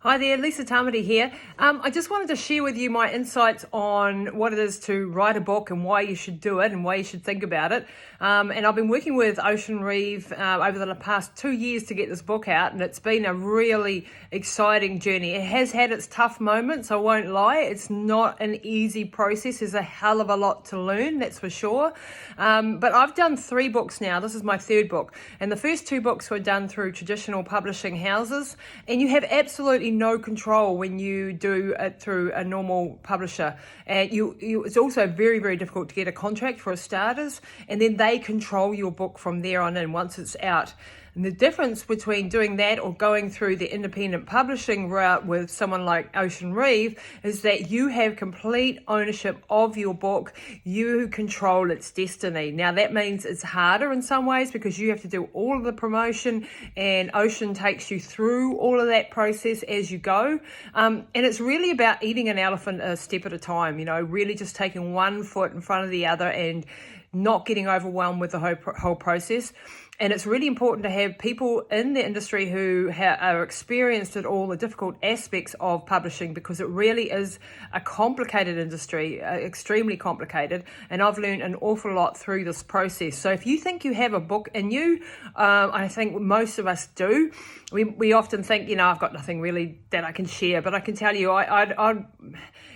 Hi there, Lisa Tamati here. I just wanted to share with you my insights on what it is to write a book and why you should do it and why you should think about it. And I've been working with Ocean Reeve over the past 2 years to get this book out, and it's been a really exciting journey. It has had its tough moments, I won't lie. It's not an easy process. There's a hell of a lot to learn, that's for sure. But I've done 3 books now. This is my 3rd book. And the first 2 books were done through traditional publishing houses, and you have absolutely no control when you do it through a normal publisher, and it's also very, very difficult to get a contract for starters, and then they control your book from there on in once it's out. And the difference between doing that or going through the independent publishing route with someone like Ocean Reeve is that you have complete ownership of your book. You control its destiny. Now that means it's harder in some ways because you have to do all of the promotion, and Ocean takes you through all of that process as you go. And it's really about eating an elephant a step at a time, really just taking one foot in front of the other and not getting overwhelmed with the whole process. And it's really important to have people in the industry who are experienced at all the difficult aspects of publishing, because it really is a complicated industry, extremely complicated. And I've learned an awful lot through this process. So if you think you have a book in you, I think most of us do. We often think, I've got nothing really that I can share, but I can tell you,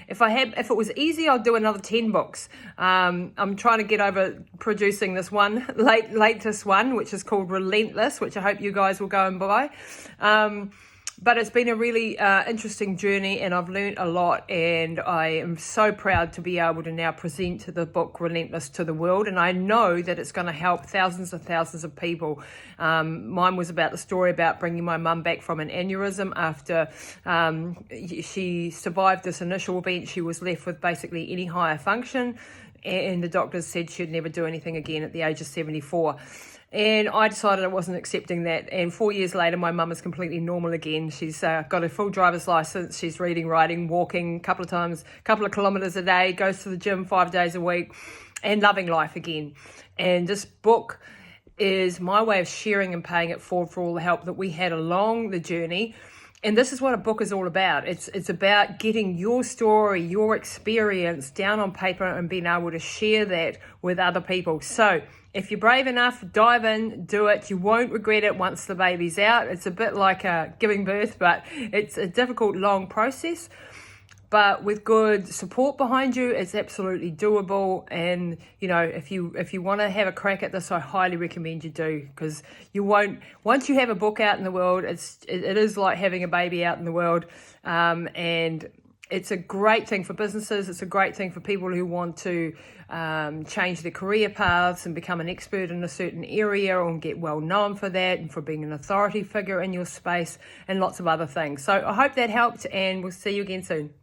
if it was easy, I'd do another 10 books. I'm trying to get over producing this one, latest one, which is called Relentless, which I hope you guys will go and buy. But it's been a really interesting journey, and I've learned a lot, and I am so proud to be able to now present the book Relentless to the world, and I know that it's going to help thousands and thousands of people. Mine was about the story about bringing my mum back from an aneurysm after she survived this initial event. She was left with basically any higher function, and the doctors said she'd never do anything again at the age of 74. And I decided I wasn't accepting that. And 4 years later, my mum is completely normal again. She's got a full driver's license. She's reading, writing, walking a couple of kilometres a day, goes to the gym 5 days a week, and loving life again. And this book is my way of sharing and paying it forward for all the help that we had along the journey. And this is what a book is all about. It's about getting your story, your experience down on paper and being able to share that with other people. So if you're brave enough, dive in, do it. You won't regret it once the baby's out. It's a bit like giving birth, but it's a difficult, long process. But with good support behind you, it's absolutely doable. And if you want to have a crack at this, I highly recommend you do, because you won't. Once you have a book out in the world, it is like having a baby out in the world, and it's a great thing for businesses. It's a great thing for people who want to change their career paths and become an expert in a certain area and get well known for that, and for being an authority figure in your space, and lots of other things. So I hope that helped, and we'll see you again soon.